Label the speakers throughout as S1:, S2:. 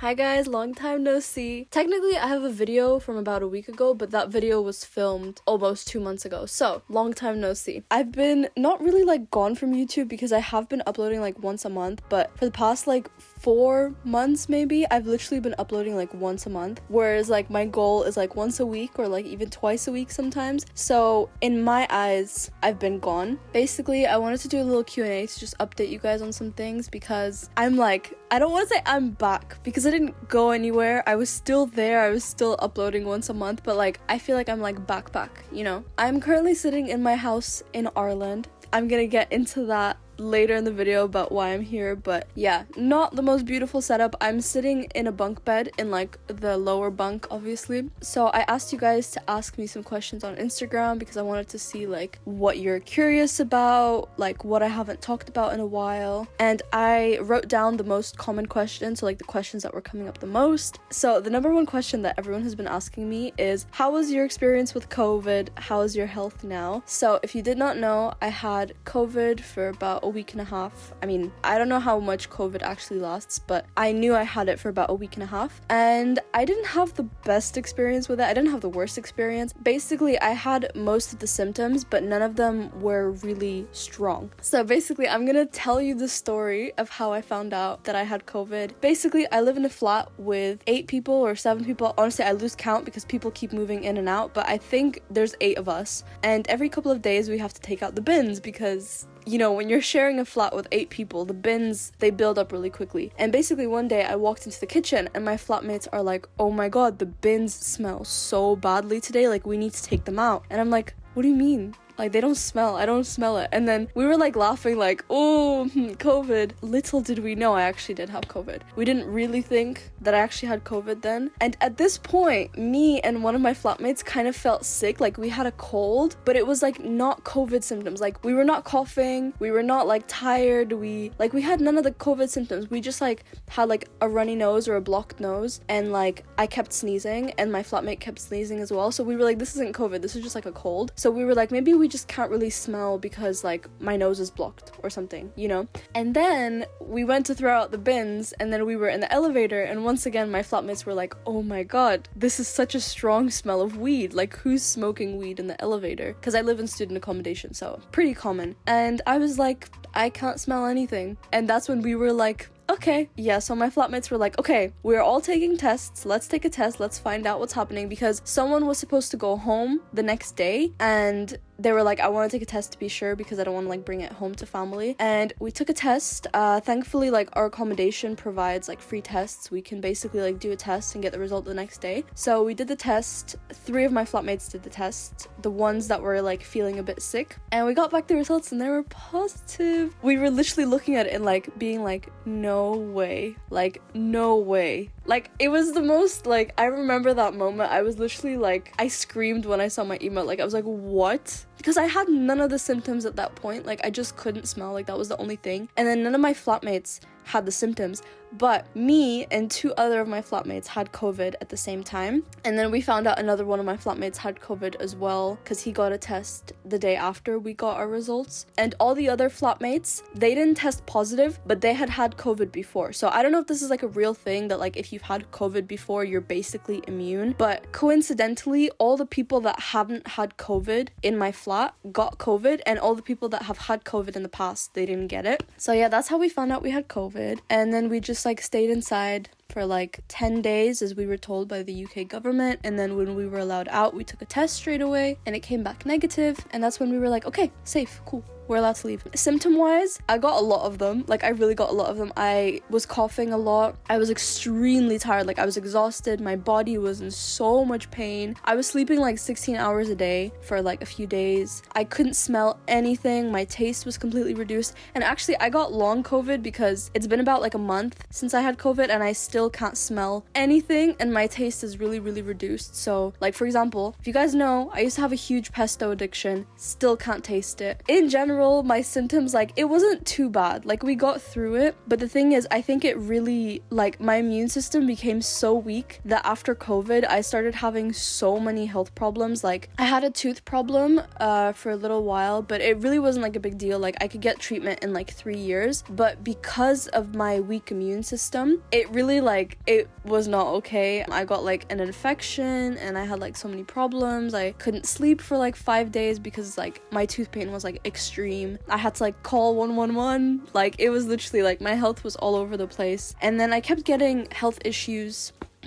S1: Hi guys, long time no see. Technically, I have a video from about a week ago, but that video was filmed almost 2 months ago. So, long time no see. I've been not really gone from YouTube because I have been uploading once a month, but for the past 4 months maybe, I've literally been uploading once a month. Whereas my goal is once a week or even twice a week sometimes. So, in my eyes, I've been gone. Basically, I wanted to do a little Q&A to just update you guys on some things because I don't want to say I'm back because I didn't go anywhere. I was still there. I was still uploading once a month, but I feel like I'm back, you know? I'm currently sitting in my house in Ireland. I'm gonna get into that later in the video about why I'm here, but yeah, not the most beautiful setup. I'm sitting in a bunk bed in the lower bunk, obviously. So I asked you guys to ask me some questions on Instagram because I wanted to see what you're curious about, what I haven't talked about in a while, and I wrote down the most common questions, so the questions that were coming up the most. So the number one question that everyone has been asking me is, how was your experience with COVID? How is your health now? So if you did not know, I had COVID for about a week and a half. I mean, I don't know how much COVID actually lasts, but I knew I had it for about a week and a half, and I didn't have the best experience with it. I didn't have the worst experience. Basically, I had most of the symptoms, but none of them were really strong. So basically, I'm gonna tell you the story of how I found out that I had COVID. Basically, I live in a flat with 8 people or 7 people. Honestly, I lose count because people keep moving in and out, but I think there's 8 of us, and every couple of days we have to take out the bins because when you're sharing a flat with 8 people, the bins, they build up really quickly. And basically one day I walked into the kitchen and my flatmates are like, oh my god, the bins smell so badly today, we need to take them out. And I'm like, what do you mean? They don't smell. I don't smell it. And then we were laughing oh, COVID. Little did we know I actually did have COVID. We didn't really think that I actually had COVID then. And at this point, me and one of my flatmates kind of felt sick. We had a cold, but it was not COVID symptoms. We were not coughing. We were not tired. We had none of the COVID symptoms. We just had a runny nose or a blocked nose. And I kept sneezing and my flatmate kept sneezing as well. So we were this isn't COVID. This is just a cold. So we were maybe we just can't really smell because my nose is blocked or something, And then we went to throw out the bins and then we were in the elevator and once again my flatmates were like, oh my god, this is such a strong smell of weed. Who's smoking weed in the elevator? Because I live in student accommodation, so pretty common. And I was like, I can't smell anything. And that's when we were okay. Yeah, so my flatmates were okay, we're all taking tests. Let's take a test. Let's find out what's happening because someone was supposed to go home the next day and they were I want to take a test to be sure because I don't want to bring it home to family. And we took a test. Thankfully, our accommodation provides free tests. We can basically do a test and get the result the next day. So we did the test. 3 of my flatmates did the test, the ones that were feeling a bit sick, and we got back the results and they were positive. We were literally looking at it and being no way, no way. It was the most I remember that moment. I was literally I screamed when I saw my email. I was like, what? Because I had none of the symptoms at that point. I just couldn't smell. That was the only thing. And then none of my flatmates had the symptoms, but me and 2 other of my flatmates had COVID at the same time. And then we found out another one of my flatmates had COVID as well because he got a test the day after we got our results. And all the other flatmates, they didn't test positive, but they had COVID before. So I don't know if this is a real thing that if you've had COVID before, you're basically immune. But coincidentally, all the people that haven't had COVID in my flat got COVID, and all the people that have had COVID in the past, they didn't get it. So yeah, that's how we found out we had COVID. And then we just stayed inside for 10 days as we were told by the UK government. And then when we were allowed out, we took a test straight away and it came back negative. And that's when we were okay, safe, cool, we're allowed to leave. Symptom wise, I got a lot of them. I really got a lot of them. I was coughing a lot. I was extremely tired. I was exhausted. My body was in so much pain. I was sleeping 16 hours a day for a few days. I couldn't smell anything. My taste was completely reduced. And actually, I got long COVID because it's been about a month since I had COVID and I still can't smell anything and my taste is really, really reduced. So for example, if you guys know, I used to have a huge pesto addiction. Still can't taste it. In general, general, my symptoms, like, it wasn't too bad. Like, we got through it. But the thing is, I think it really, like, my immune system became so weak that after COVID, I started having so many health problems. Like, I had a tooth problem for a little while, but it really wasn't like a big deal. Like, I could get treatment in like 3 years. But because of my weak immune system, it really, like, it was not okay. I got like an infection and I had like so many problems. I couldn't sleep for like 5 days because like my tooth pain was like extreme. I had to like call 111. Like, it was literally like my health was all over the place. And then I kept getting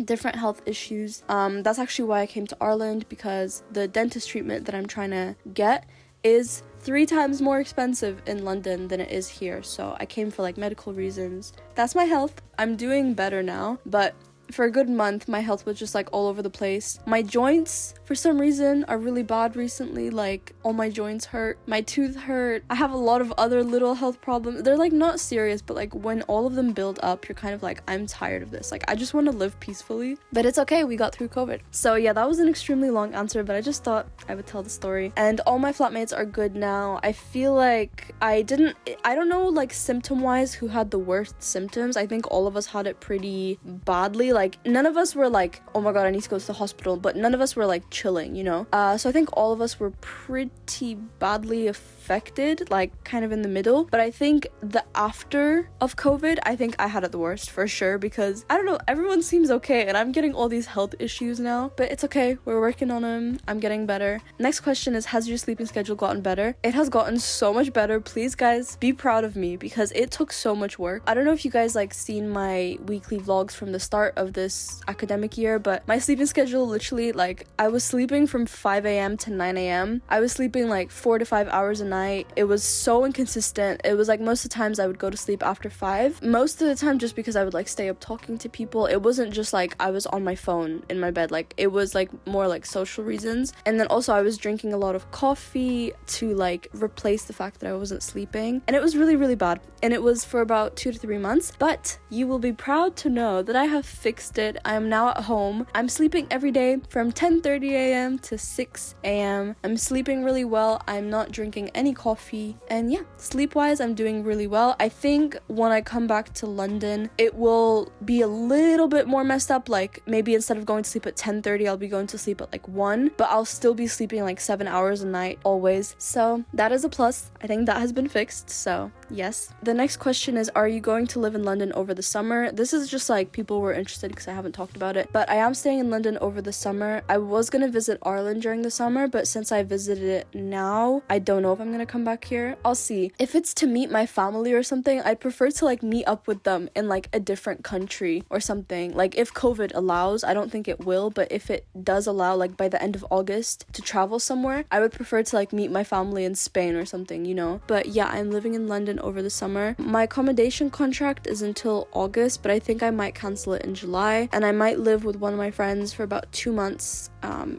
S1: different health issues. That's actually why I came to Ireland, because the dentist treatment that I'm trying to get is 3 times more expensive in London than it is here. So I came for like medical reasons. That's my health. I'm doing better now, but for a good month, my health was just like all over the place. My joints, for some reason, are really bad recently. Like, all my joints hurt. My tooth hurt. I have a lot of other little health problems. They're like not serious, but like when all of them build up, you're kind of like, I'm tired of this. Like, I just want to live peacefully. But it's okay, we got through COVID. So yeah, that was an extremely long answer, but I just thought I would tell the story. And all my flatmates are good now. I feel like I don't know, like, symptom-wise who had the worst symptoms. I think all of us had it pretty badly. Like, none of us were like, oh my god, I need to go to the hospital, but none of us were like chilling, you know? So I think all of us were pretty badly affected, like kind of in the middle. But I think the after of COVID, I think I had it the worst for sure, because I don't know, everyone seems okay and I'm getting all these health issues now, but it's okay, we're working on them. I'm getting better. Next question is, has your sleeping schedule gotten better? It has gotten so much better. Please guys, be proud of me, because it took so much work. I don't know if you guys like seen my weekly vlogs from the start of this academic year, but my sleeping schedule, literally, like, I was sleeping from 5 a.m. to 9 a.m. I was sleeping like 4 to 5 hours a night. It was so inconsistent. It was like most of the times I would go to sleep after 5. Most of the time just because I would like stay up talking to people. It wasn't just like I was on my phone in my bed. Like, it was like more like social reasons. And then also I was drinking a lot of coffee to like replace the fact that I wasn't sleeping. And it was really, really bad. And it was for about 2 to 3 months. But you will be proud to know that I have fixed it. I am now at home. I'm sleeping every day from 10:30 a.m. to 6 a.m. I'm sleeping really well. I'm not drinking any coffee. And yeah, sleep-wise, I'm doing really well. I think when I come back to London, it will be a little bit more messed up. Like, maybe instead of going to sleep at 10:30, I'll be going to sleep at like 1. But I'll still be sleeping like 7 hours a night, always. So that is a plus. I think that has been fixed. So yes. The next question is, are you going to live in London over the summer? This is just like people were interested because I haven't talked about it, but I am staying in London over the summer. I was gonna visit Ireland during the summer, but since I visited it now, I don't know if I'm gonna come back here. I'll see. If it's to meet my family or something, I'd prefer to like meet up with them in like a different country or something. Like, if COVID allows, I don't think it will, but if it does allow, like by the end of August, to travel somewhere, I would prefer to like meet my family in Spain or something, you know? But yeah, I'm living in London over the summer. My accommodation contract is until August, but I think I might cancel it in July, and I might live with one of my friends for about 2 months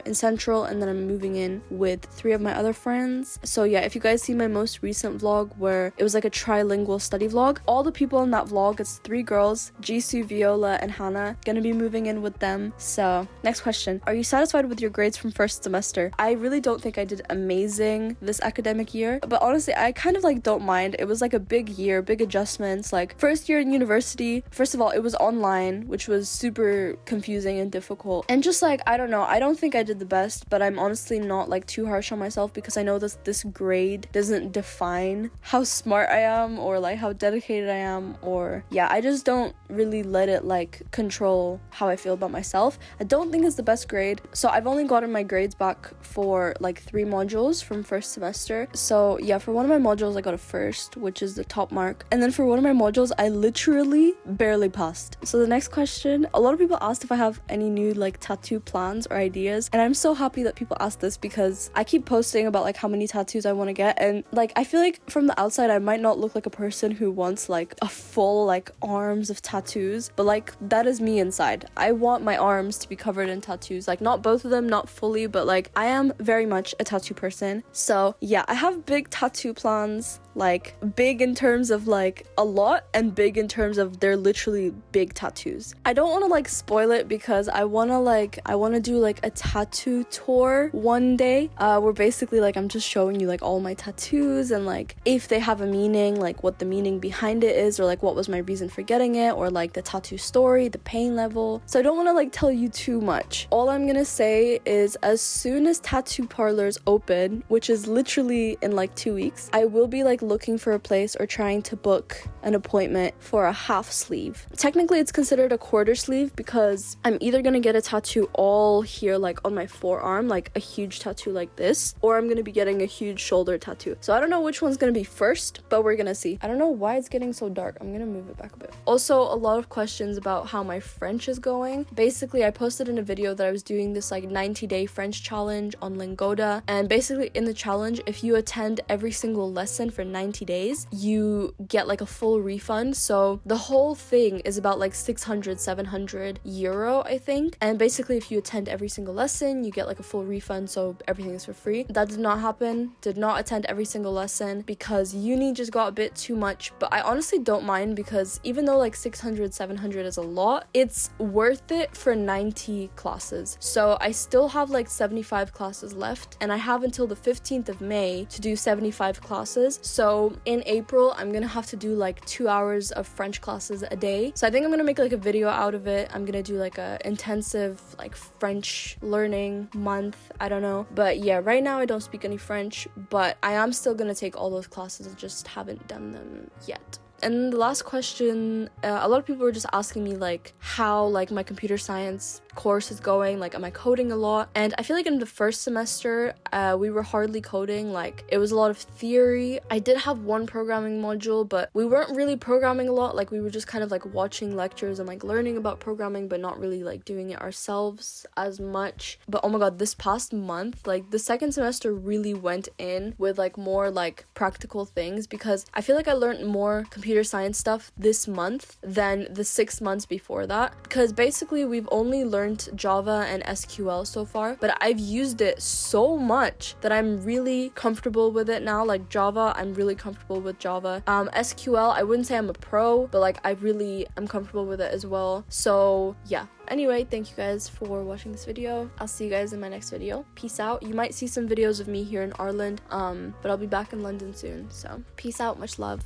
S1: in Central, and then I'm moving in with 3 of my other friends. So yeah, if you guys see my most recent vlog where it was like a trilingual study vlog, all the people in that vlog, it's 3 girls, Jisoo, Viola, and Hannah, gonna be moving in with them. So next question, are you satisfied with your grades from first semester? I really don't think I did amazing this academic year, but honestly, I kind of like don't mind. It was like a big year, big adjustments. Like, first year in university, first of all, it was online, which was super confusing and difficult, and just like, I don't know, I don't think I did the best, but I'm honestly not like too harsh on myself, because I know this grade doesn't define how smart I am or like how dedicated I am, or yeah, I just don't really let it like control how I feel about myself. I don't think it's the best grade, so I've only gotten my grades back for like 3 modules from first semester. So yeah, for one of my modules I got a first, which is the top mark, and then for one of my modules I literally barely passed. So the next question, a lot of people asked if I have any new like tattoo plans or ideas, and I'm so happy that people asked this, because I keep posting about like how many tattoos I want to get, and like I feel like from the outside I might not look like a person who wants like a full like arms of tattoos, but like that is me inside. I want my arms to be covered in tattoos, like not both of them, not fully, but like I am very much a tattoo person. So yeah, I have big tattoo plans. like big in terms of like a lot and big in terms of they're literally big tattoos. I don't want to like spoil it because I want to do like a tattoo tour one day where basically like I'm just showing you like all my tattoos and like if they have a meaning, like what the meaning behind it is, or like what was my reason for getting it, or like the tattoo story, the pain level. So I don't want to like tell you too much. All I'm gonna say is as soon as tattoo parlors open, which is literally in like 2 weeks, I will be like looking for a place or trying to book an appointment for a half sleeve. Technically it's considered a quarter sleeve because I'm either gonna get a tattoo all here like on my forearm, like a huge tattoo like this, or I'm gonna be getting a huge shoulder tattoo. So I don't know which one's gonna be first, but we're gonna see. I don't know why it's getting so dark. I'm gonna move it back a bit. Also, a lot of questions about how my French is going. Basically, I posted in a video that I was doing this like 90-day French challenge on Lingoda, and basically in the challenge, if you attend every single lesson for 90 days, you get like a full refund. So the whole thing is about like 600-700 euro, I think. And basically if you attend every single lesson, you get like a full refund, so everything is for free. That did not happen. Did not attend every single lesson because uni just got a bit too much, but I honestly don't mind because even though like 600-700 is a lot, it's worth it for 90 classes. So I still have like 75 classes left, and I have until the 15th of May to do 75 classes. So in April I'm gonna have to do like 2 hours of French classes a day. So I think I'm gonna make like a video out of it. I'm gonna do like a intensive like French learning month, I don't know. But yeah, right now I don't speak any French, but I am still gonna take all those classes. I just haven't done them yet. And the last question, a lot of people were just asking me like how like my computer science course is going, like am I coding a lot? And I feel like in the first semester we were hardly coding, like it was a lot of theory. I did have one programming module, but we weren't really programming a lot, like we were just kind of like watching lectures and like learning about programming but not really like doing it ourselves as much. But oh my god, this past month, like the second semester really went in with like more like practical things because I feel like I learned more computer science stuff this month than the 6 months before that, because basically we've only learned Java and SQL so far, but I've used it so much that I'm really comfortable with it now. Like Java, I'm really comfortable with Java. SQL, I wouldn't say I'm a pro, but like I'm comfortable with it as well. So yeah. Anyway, thank you guys for watching this video. I'll see you guys in my next video. Peace out. You might see some videos of me here in Ireland, but I'll be back in London soon. So peace out. Much love.